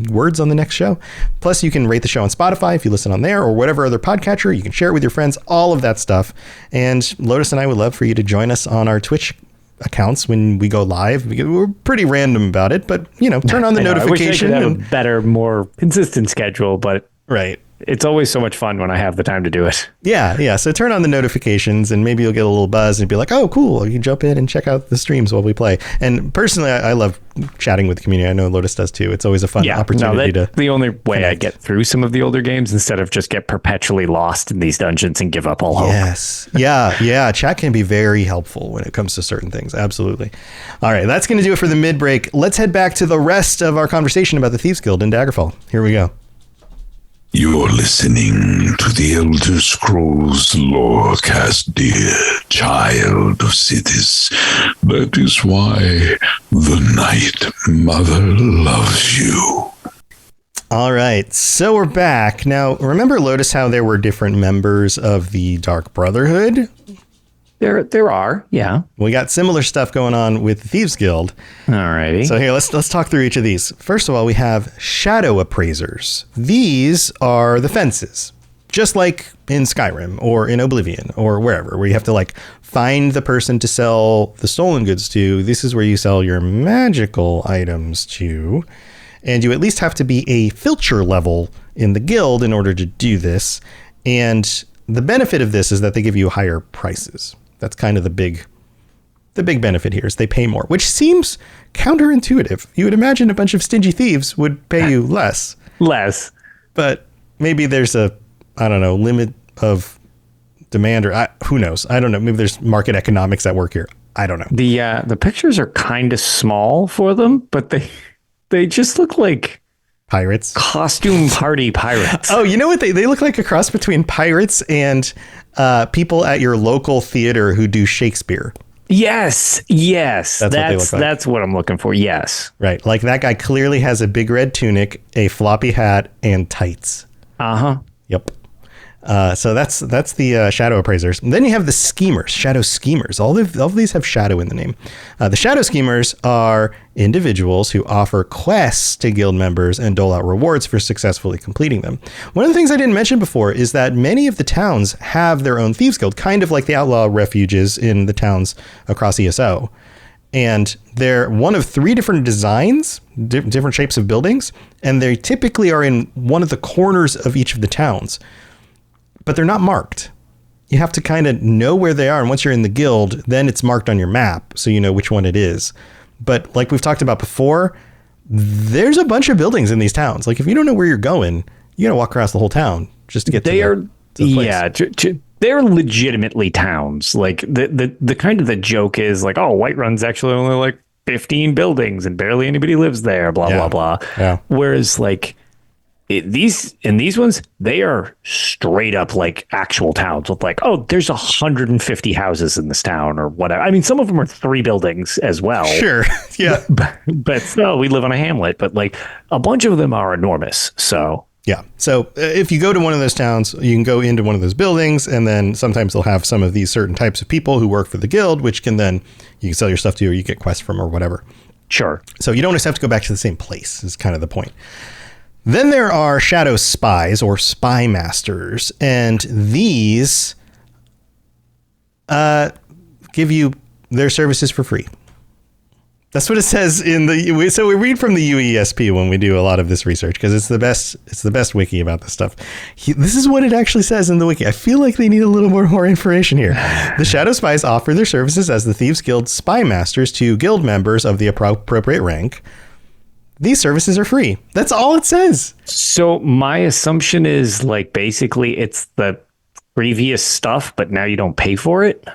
words on the next show. Plus, you can rate the show on Spotify if you listen on there or whatever other podcatcher. You can share it with your friends, all of that stuff. And Lotus and I would love for you to join us on our Twitch accounts when we go live. We're pretty random about it, but turn on the notification. I wish I could have a better, more consistent schedule, but right. It's always so much fun when I have the time to do it. Yeah. So turn on the notifications and maybe you'll get a little buzz and be like, oh, cool. You jump in and check out the streams while we play. And personally, I love chatting with the community. I know Lotus does too. It's always a fun opportunity to the only way connect. I get through some of the older games instead of just get perpetually lost in these dungeons and give up all hope. Yes. Yeah. Chat can be very helpful when it comes to certain things. Absolutely. All right. That's going to do it for the mid-break. Let's head back to the rest of our conversation about the Thieves Guild in Daggerfall. Here we go. You're listening to the Elder Scrolls Lorecast, dear child of cities. That is why the Night Mother loves you. All right, so we're back. Now, remember, Lotus, how there were different members of the Dark Brotherhood? There are, yeah. We got similar stuff going on with the Thieves Guild. Alrighty. So here, let's talk through each of these. First of all, we have Shadow Appraisers. These are the fences, just like in Skyrim or in Oblivion or wherever, where you have to find the person to sell the stolen goods to. This is where you sell your magical items to. And you at least have to be a filcher level in the guild in order to do this. And the benefit of this is that they give you higher prices. That's kind of the big benefit here is they pay more, which seems counterintuitive. You would imagine a bunch of stingy thieves would pay you less. But maybe there's a, limit of demand or who knows? I don't know. Maybe there's market economics at work here. I don't know. The pictures are kind of small for them, but they just look like pirates. Costume party pirates. Oh, you know what? They look like a cross between pirates and people at your local theater who do Shakespeare. Yes. That's what they look like. That's what I'm looking for. Yes. Right. Like that guy clearly has a big red tunic, a floppy hat, and tights. Uh-huh. Yep. So that's the Shadow Appraisers. And then you have the Schemers, Shadow Schemers. All of these have shadow in the name. The Shadow Schemers are individuals who offer quests to guild members and dole out rewards for successfully completing them. One of the things I didn't mention before is that many of the towns have their own Thieves Guild, kind of like the outlaw refuges in the towns across ESO. And they're one of 3 different designs, different shapes of buildings, and they typically are in one of the corners of each of the towns. But they're not marked. You have to kind of know where they are. And once you're in the guild, then it's marked on your map so you know which one it is. But like we've talked about before, there's a bunch of buildings in these towns. Like if you don't know where you're going, you got to walk across the whole town just to get to the place. Yeah, they're legitimately towns. Like the kind of the joke is like, oh, Whiterun's actually only like 15 buildings and barely anybody lives there, blah, blah. Yeah. Whereas like, these ones, they are straight up like actual towns with like, oh, there's 150 houses in this town or whatever. I mean, some of them are 3 buildings as well. Sure. Yeah. But still, we live on a hamlet, but like a bunch of them are enormous. So yeah. So if you go to one of those towns, you can go into one of those buildings, and then sometimes they'll have some of these certain types of people who work for the guild, which can then you can sell your stuff to, or you get quests from, or whatever. Sure. So you don't always have to go back to the same place is kind of the point. Then there are shadow spies or spy masters, and these give you their services for free. That's what it says in the. So we read from the UESP when we do a lot of this research because it's the best. It's the best wiki about this stuff. This is what it actually says in the wiki. I feel like they need a little more information here. The shadow spies offer their services as the Thieves Guild spy masters to guild members of the appropriate rank. these services are free. That's all it says. So my assumption is like basically it's the previous stuff, but now you don't pay for it.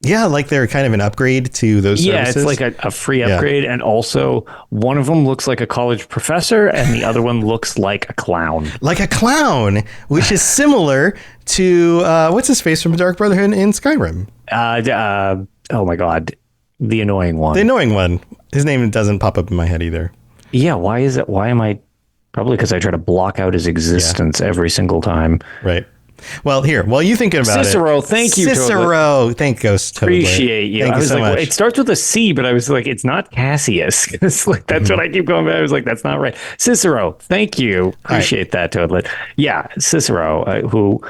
Yeah, like they're kind of an upgrade to those services. Yeah, it's like a free upgrade. And also one of them looks like a college professor and the other one looks like a clown. Like a clown, which is similar to, what's his face from Dark Brotherhood in Skyrim? Oh my God. The annoying one. The annoying one. His name doesn't pop up in my head either. Yeah, why is it? Why am I? Probably because I try to block out his existence every single time. Right. Well, here, while you thinking about Cicero, thank you, Cicero, thank Ghost. Appreciate you. Thank I you was so like, much. it starts with a C, but I was like, it's not Cassius. It's like that's what I keep going back. I was like, that's not right. Cicero, thank you. Appreciate that, Toadlet. Yeah, Cicero, who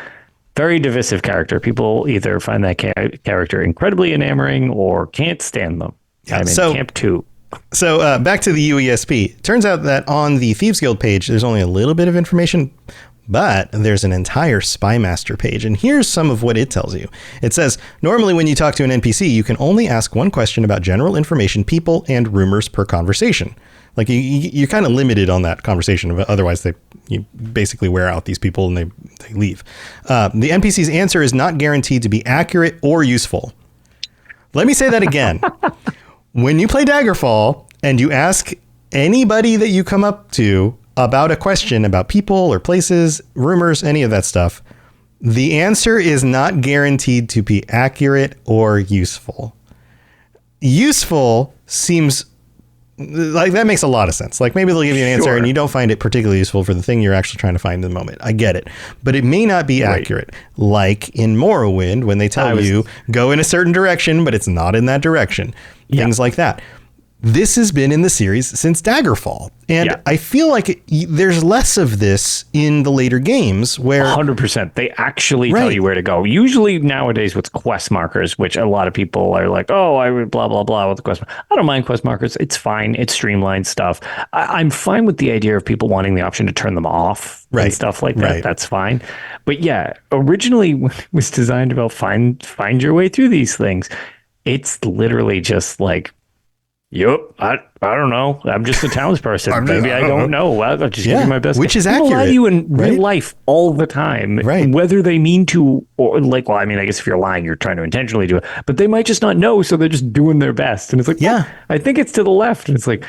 very divisive character. People either find that character incredibly enamoring or can't stand them. Yeah, I'm in so- camp 2. So back to the UESP. Turns out that on the Thieves Guild page, there's only a little bit of information, but there's an entire Spymaster page. And here's some of what it tells you. It says, normally when you talk to an NPC, you can only ask one question about general information, people, and rumors per conversation. Like you're kind of limited on that conversation. Otherwise, you basically wear out these people and they leave. The NPC's answer is not guaranteed to be accurate or useful. Let me say that again. When you play Daggerfall and you ask anybody that you come up to about a question about people or places, rumors, any of that stuff, the answer is not guaranteed to be accurate or useful. Useful seems like that makes a lot of sense. Like maybe they'll give you an answer and you don't find it particularly useful for the thing you're actually trying to find in the moment. I get it. But it may not be accurate. Like in Morrowind, when they tell you go in a certain direction, but it's not in that direction. Things like that. This has been in the series since Daggerfall. And I feel like there's less of this in the later games where 100%. They actually tell you where to go. Usually nowadays with quest markers, which a lot of people are like, oh, I would blah, blah, blah with the quest. I don't mind quest markers. It's fine. It's streamlined stuff. I'm fine with the idea of people wanting the option to turn them off and stuff like that. That's fine. But yeah, originally when it was designed about find your way through these things, it's literally just like, yep, I don't know. I'm just a townsperson. Maybe I don't know. I'll just give you my best. Which is People accurate. lie to you in real life all the time. Right. Whether they mean to or like, well, I mean, I guess if you're lying, you're trying to intentionally do it. But they might just not know, so they're just doing their best. And it's like, well, I think it's to the left. And it's like,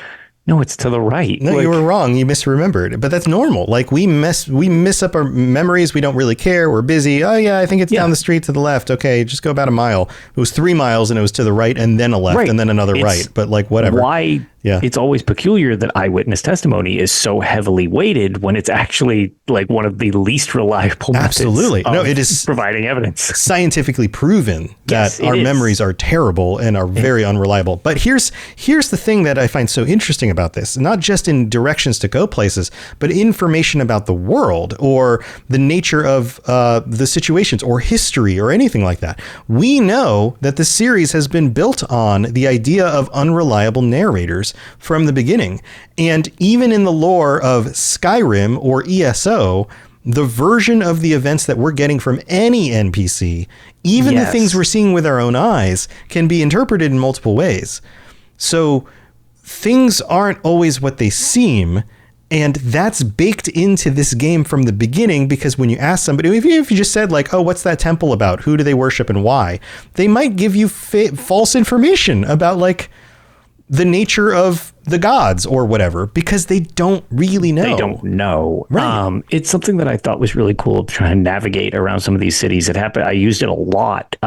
no, it's to the right. No, you were wrong. You misremembered. But that's normal. Like we miss up our memories. We don't really care. We're busy. Oh yeah, I think it's down the street to the left. Okay, just go about a mile. It was 3 miles and it was to the right and then a left and then another right. But like whatever. Why? Yeah. It's always peculiar that eyewitness testimony is so heavily weighted when it's actually like one of the least reliable methods of it is providing evidence. Scientifically proven that our memories are terrible and are very unreliable. But here's the thing that I find so interesting about this, not just in directions to go places, but information about the world or the nature of the situations or history or anything like that. We know that the series has been built on the idea of unreliable narrators from the beginning. And even in the lore of Skyrim or ESO, the version of the events that we're getting from any NPC, even the things we're seeing with our own eyes, can be interpreted in multiple ways. So things aren't always what they seem. And that's baked into this game from the beginning, because when you ask somebody, if you just said like, oh, what's that temple about? Who do they worship and why? They might give you false information about like the nature of the gods or whatever, because they don't really know. They don't know. Right. It's something that I thought was really cool to try and navigate around some of these cities. It happened. I used it a lot,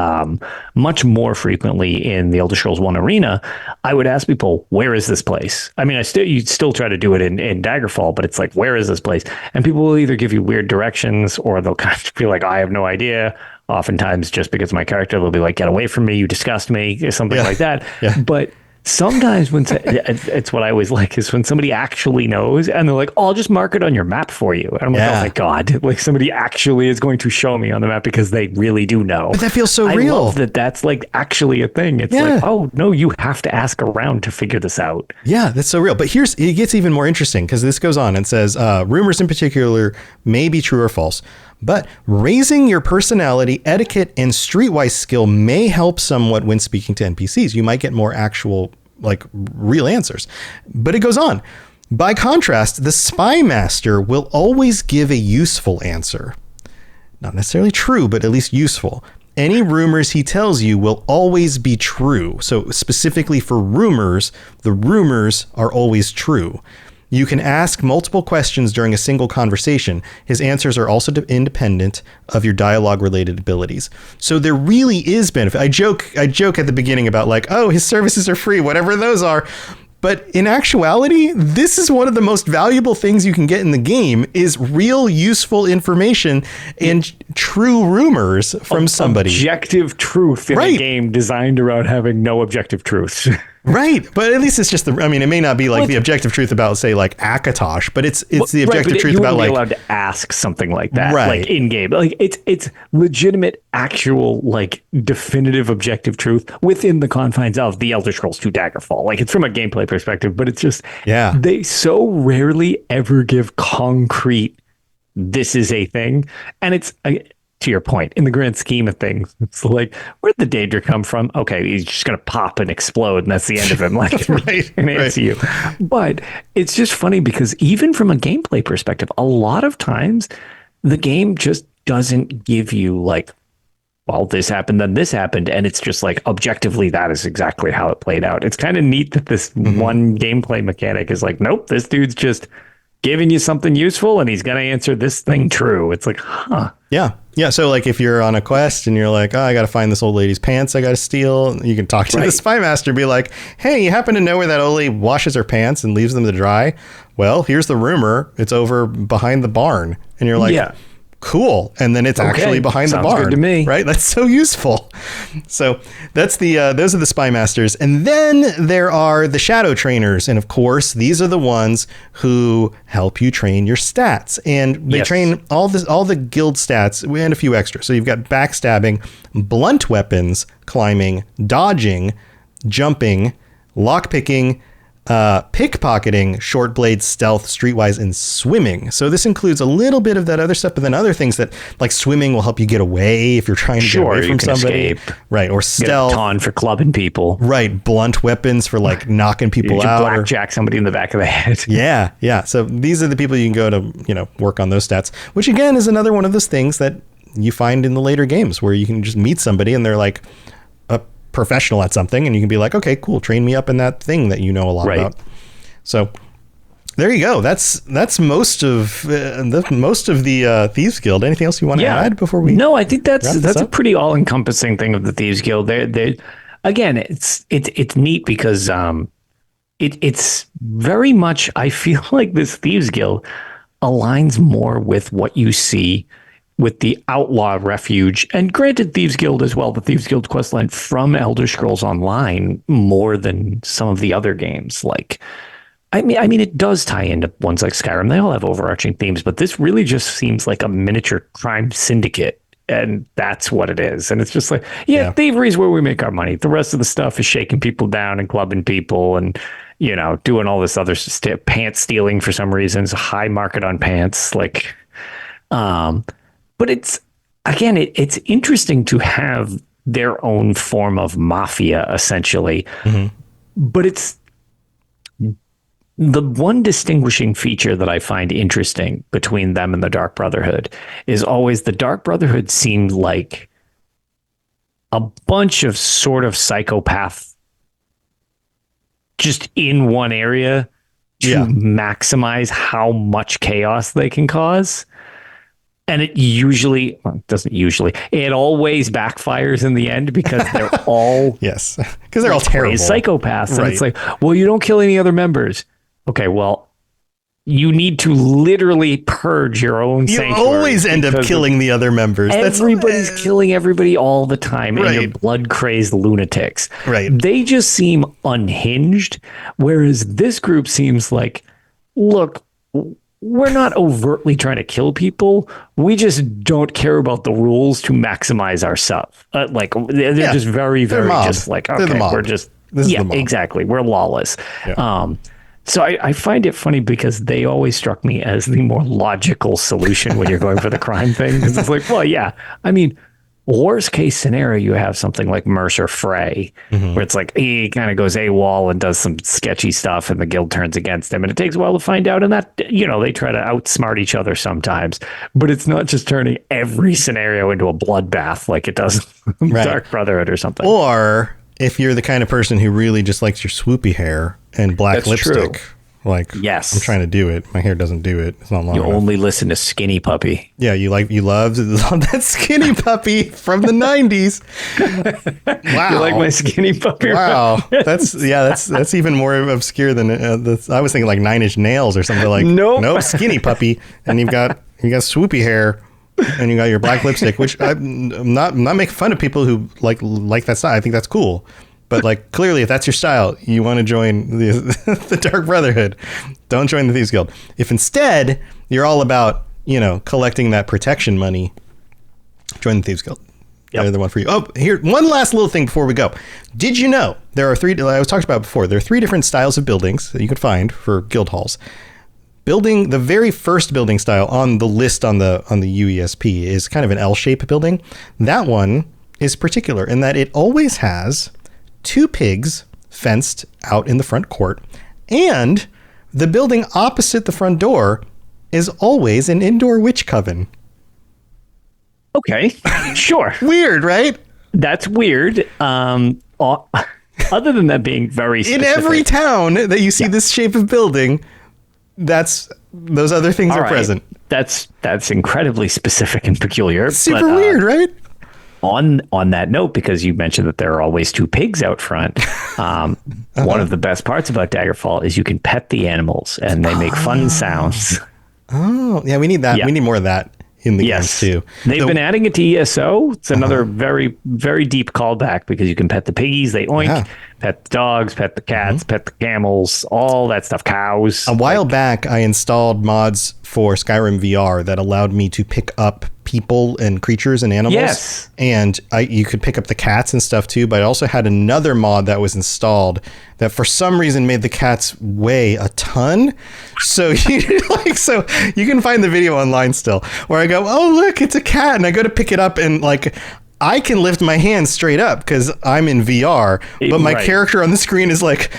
much more frequently in the Elder Scrolls 1 Arena. I would ask people, where is this place? I mean, you'd still try to do it in Daggerfall, but it's like, where is this place? And people will either give you weird directions or they'll kind of be like, I have no idea. Oftentimes, just because of my character, they'll be like, get away from me, you disgust me, or something like that. Yeah. But sometimes when it's what I always like is when somebody actually knows and they're like, oh, I'll just mark it on your map for you. And I'm like, oh my God, like somebody actually is going to show me on the map because they really do know. But that feels so real. I love that that's like actually a thing. It's like, oh no, you have to ask around to figure this out. Yeah, that's so real. But it gets even more interesting because this goes on and says, rumors in particular may be true or false. But raising your personality, etiquette, and streetwise skill may help somewhat when speaking to NPCs. You might get more actual, like, real answers. But it goes on. By contrast, the spy master will always give a useful answer. Not necessarily true, but at least useful. Any rumors he tells you will always be true. So specifically for rumors, the rumors are always true. You can ask multiple questions during a single conversation. His answers are also independent of your dialogue-related abilities. So there really is benefit. I joke at the beginning about like, oh, his services are free, whatever those are. But in actuality, this is one of the most valuable things you can get in the game is real useful information and true rumors from somebody. Objective truth in a game designed around having no objective truth. Right. But at least it's just it may not be like the objective truth about, say, like Akatosh, but it's the objective truth about like. You wouldn't be allowed to ask something like that, right. like in game. Like it's legitimate, actual, like definitive objective truth within the confines of the Elder Scrolls 2 Daggerfall. Like it's from a gameplay perspective, but it's just, they so rarely ever give concrete, this is a thing. And it's, to your point, in the grand scheme of things, it's like, where'd the Daedra come from? Okay, he's just going to pop and explode, and that's the end of him. Like, and answer you. But it's just funny because even from a gameplay perspective, a lot of times the game just doesn't give you like, well, this happened, then this happened. And it's just like, objectively, that is exactly how it played out. It's kind of neat that this one gameplay mechanic is like, nope, this dude's just giving you something useful and he's going to answer this thing true. It's like, huh. Yeah. Yeah. So like if you're on a quest and you're like, oh, I got to find this old lady's pants I got to steal. You can talk to the spy master and be like, hey, you happen to know where that old lady washes her pants and leaves them to dry? Well, here's the rumor. It's over behind the barn. And you're like, cool. And then it's actually behind the barn. Good to me. Right. That's so useful. So that's those are the spy masters. And then there are the shadow trainers. And of course, these are the ones who help you train your stats. And they train all the guild stats and a few extra. So you've got backstabbing, blunt weapons, climbing, dodging, jumping, lockpicking, pickpocketing, short blades, stealth, streetwise, and swimming. So this includes a little bit of that other stuff, but then other things that like swimming will help you get away if you're trying to get away from somebody. Escape. Right. Or stealth. Baton for clubbing people. Right. Blunt weapons for like knocking people out. Blackjack somebody in the back of the head. Yeah. Yeah. So these are the people you can go to, work on those stats, which again is another one of those things that you find in the later games where you can just meet somebody and they're like a professional at something and you can be like, okay, cool, train me up in that thing that you know a lot about. So there you go. That's most of the Thieves Guild. Anything else you want to add before we? No, I think that's a pretty all encompassing thing of the Thieves Guild. They again, it's neat because it's very much, I feel like this Thieves Guild aligns more with what you see with the Outlaw Refuge, and granted Thieves Guild as well, the Thieves Guild questline from Elder Scrolls Online more than some of the other games. Like, I mean, it does tie into ones like Skyrim. They all have overarching themes, but this really just seems like a miniature crime syndicate, and that's what it is. And it's just like, thievery is where we make our money. The rest of the stuff is shaking people down and clubbing people and, doing all this other pants stealing for some reason. It's a high market on pants. Like, but it's interesting to have their own form of mafia, essentially. Mm-hmm. But it's the one distinguishing feature that I find interesting between them and the Dark Brotherhood is always the Dark Brotherhood seemed like a bunch of sort of psychopath just in one area to maximize how much chaos they can cause. And it it always backfires in the end because they're all because they're all terrible psychopaths. And it's like, well, you don't kill any other members. Okay, well, you need to literally purge your own sanctuary. You always end up killing the other members. Everybody's killing everybody all the time, and you're blood-crazed lunatics. Right. They just seem unhinged, whereas this group seems like, look, we're not overtly trying to kill people. We just don't care about the rules to maximize our stuff. They're just very, very just like, okay, we're just, exactly. We're lawless. Yeah. So I find it funny because they always struck me as the more logical solution when you're going for the crime thing. Because it's like, well, yeah, I mean, Worst case scenario, you have something like Mercer Frey, where it's like he kind of goes AWOL and does some sketchy stuff, and the guild turns against him, and it takes a while to find out. And that, they try to outsmart each other sometimes, but it's not just turning every scenario into a bloodbath like it does Dark Brotherhood or something. Or if you're the kind of person who really just likes your swoopy hair and black That's lipstick. true. Like, yes, I'm trying to do it. My hair doesn't do it. It's not long enough. only listen to Skinny Puppy. Yeah, you love that Skinny Puppy from the 90s. Wow. You like my Skinny Puppy? Wow. That's even more obscure than I was thinking like 9 Inch Nails or something like. Nope, Skinny Puppy. And you got swoopy hair and you got your black lipstick, which I'm not making fun of people who like that style. I think that's cool. But like, clearly, if that's your style, you want to join the Dark Brotherhood, don't join the Thieves Guild. If instead you're all about, collecting that protection money, join the Thieves Guild. Yep. They're the one for you. Oh, here, one last little thing before we go. Did you know there are I was talked about before, there are 3 different styles of buildings that you could find for guild halls. The very first building style on the list on the UESP is kind of an L-shaped building. That one is particular in that it always has 2 pigs fenced out in the front court, and the building opposite the front door is always an indoor witch coven. Okay, sure. Weird, right? That's weird. Other than that being very specific. In every town that you see this shape of building, those other things are present. That's incredibly specific and peculiar. Super weird, right? On that note, because you mentioned that there are always 2 pigs out front, one of the best parts about Daggerfall is you can pet the animals and they make fun sounds. Oh, yeah, we need that. Yeah. We need more of that in the games too. They've been adding it to ESO. It's another very, very deep callback because you can pet the piggies, they oink, pet the dogs, pet the cats, pet the camels, all that stuff, cows. A while back, I installed mods for Skyrim VR that allowed me to pick up people and creatures and animals. Yes. And you could pick up the cats and stuff too, but I also had another mod that was installed that for some reason made the cats weigh a ton. So you can find the video online still where I go, oh, look, it's a cat. And I go to pick it up and I can lift my hand straight up because I'm in VR, but my character on the screen is like,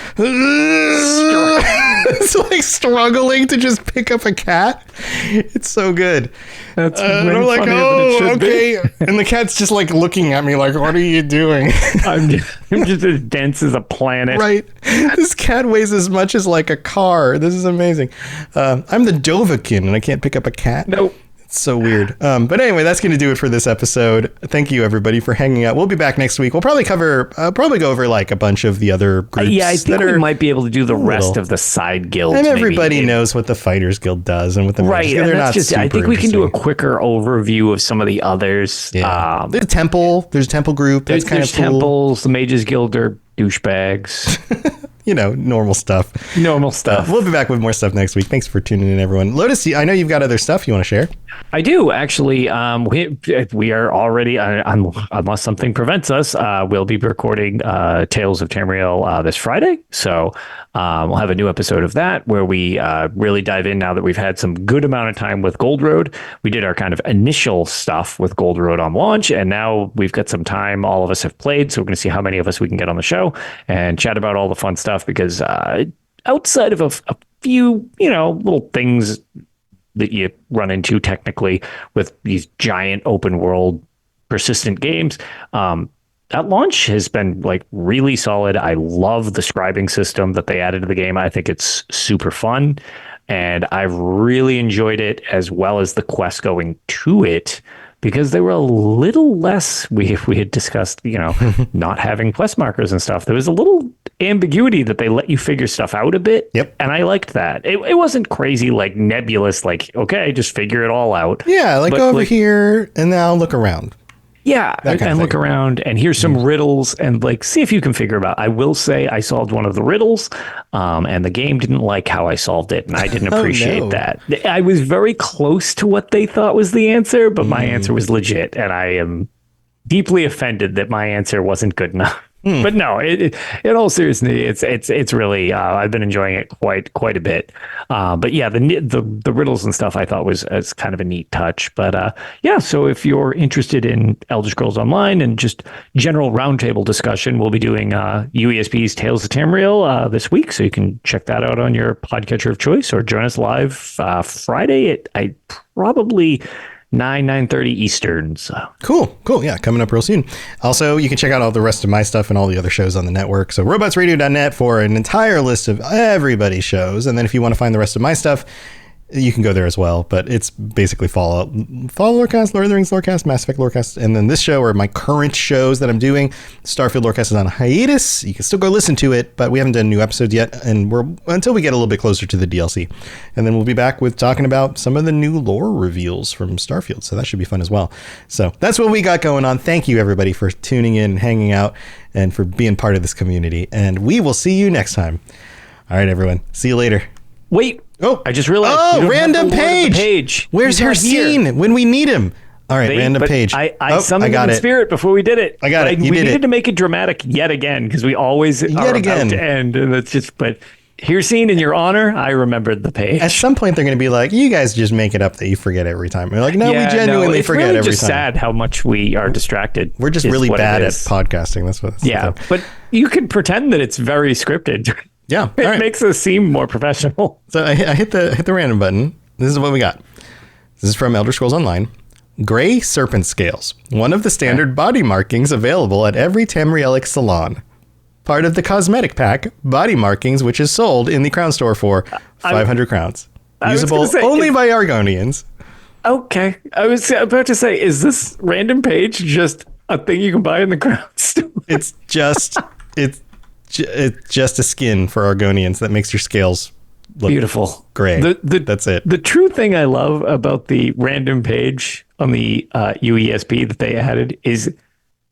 it's like struggling to just pick up a cat. It's so good. That's and I'm like, oh, okay. And the cat's just like looking at me like, what are you doing? I'm just as dense as a planet. Right. This cat weighs as much as like a car. This is amazing. I'm the Dovahkiin and I can't pick up a cat. Nope. It's so weird. But anyway, that's going to do it for this episode. Thank you, everybody, for hanging out. We'll be back next week. We'll probably go over like a bunch of the other groups. Yeah, I think we might be able to do the rest of the side guilds. And everybody knows what the Fighters Guild does and what the Mages Guild. They're not super I think we can do a quicker overview of some of the others. Yeah. There's a temple. There's a temple group. That's kind of cool. Temples. The Mages Guild are douchebags. Normal stuff. We'll be back with more stuff next week. Thanks for tuning in, everyone. Lotus, I know you've got other stuff you want to share. I do, actually. We are already, unless something prevents us, we'll be recording Tales of Tamriel this Friday. So we'll have a new episode of that where we really dive in now that we've had some good amount of time with Gold Road. We did our kind of initial stuff with Gold Road on launch, and now we've got some time. All of us have played, so we're going to see how many of us we can get on the show and chat about all the fun stuff, because outside of a few, little things that you run into technically with these giant open world persistent games, at launch has been like really solid. I love the scribing system that they added to the game. I think it's super fun, and I've really enjoyed it, as well as the quests going to it, because they were a little less, we had discussed, not having quest markers and stuff. There was a little ambiguity that they let you figure stuff out a bit. Yep. And I liked that. It wasn't crazy, like nebulous, like, okay, just figure it all out. Yeah, go over here and now look around. Yeah, and look around and here's some riddles and see if you can figure it out. I will say I solved one of the riddles, and the game didn't like how I solved it, and I didn't appreciate that. I was very close to what they thought was the answer, but my answer was legit, and I am deeply offended that my answer wasn't good enough. But no, in all seriousness, it's really I've been enjoying it quite a bit. But yeah, the riddles and stuff I thought was kind of a neat touch. But yeah, so if you're interested in Elder Scrolls Online and just general roundtable discussion, we'll be doing UESP's Tales of Tamriel this week, so you can check that out on your podcatcher of choice or join us live Friday at probably 9:30 Eastern. So Cool. Yeah, coming up real soon. Also, you can check out all the rest of my stuff and all the other shows on the network. So robotsradio.net for an entire list of everybody's shows. And then if you want to find the rest of my stuff, you can go there as well. But it's basically Fallout Lorecast, Lord of the Rings Lorecast, Mass Effect Lorecast, and then this show are my current shows that I'm doing. Starfield Lorecast is on hiatus. You can still go listen to it, but we haven't done new episodes yet, and we're until we get a little bit closer to the DLC. And then we'll be back with talking about some of the new lore reveals from Starfield, so that should be fun as well. So that's what we got going on. Thank you, everybody, for tuning in and hanging out and for being part of this community. And we will see you next time. All right, everyone. See you later. wait. Oh, I just realized. Oh, random page. Where's Hercene when we need him? All right, random page. I summoned him in spirit before we did it. I got it. We needed to make it dramatic yet again because we always are about to end. And that's just. But Hercene, in your honor, I remembered the page. At some point, they're going to be like, "You guys just make it up that you forget every time." We're like, "No, we genuinely forget really every just time." Sad how much we are distracted. We're just really bad at podcasting. That's what. But you can pretend that it's very scripted. Yeah, it makes us seem more professional. So I hit the random button. This is what we got. This is from Elder Scrolls Online. Gray serpent scales, one of the standard body markings available at every Tamrielic salon. Part of the cosmetic pack, body markings, which is sold in the crown store for 500 crowns. Usable only by Argonians. Okay, I was about to say, is this random page just a thing you can buy in the crown store? It's just a skin for Argonians that makes your scales look beautiful, gray. That's it. The true thing I love about the random page on the UESP that they added is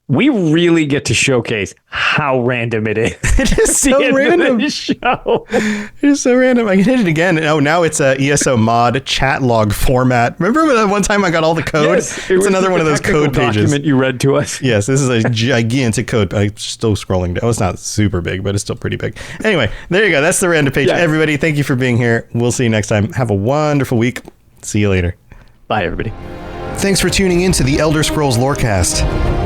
we really get to showcase how random it is. It is so random. It is so random. I can hit it again. Oh, now it's a ESO mod chat log format. Remember that one time I got all the code? Yes, it's another one of those code pages. Document you read to us. Yes, this is a gigantic code. I'm still scrolling down. Oh, it's not super big, but it's still pretty big. Anyway, there you go. That's the random page. Yeah. Everybody, thank you for being here. We'll see you next time. Have a wonderful week. See you later. Bye, everybody. Thanks for tuning in to the Elder Scrolls Lorecast.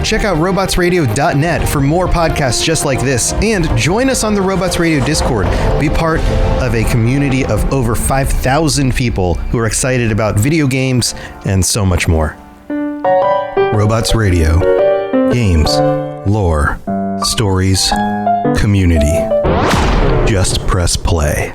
Check out robotsradio.net for more podcasts just like this, and join us on the Robots Radio Discord. Be part of a community of over 5,000 people who are excited about video games and so much more. Robots Radio. Games, lore, stories, community. Just press play.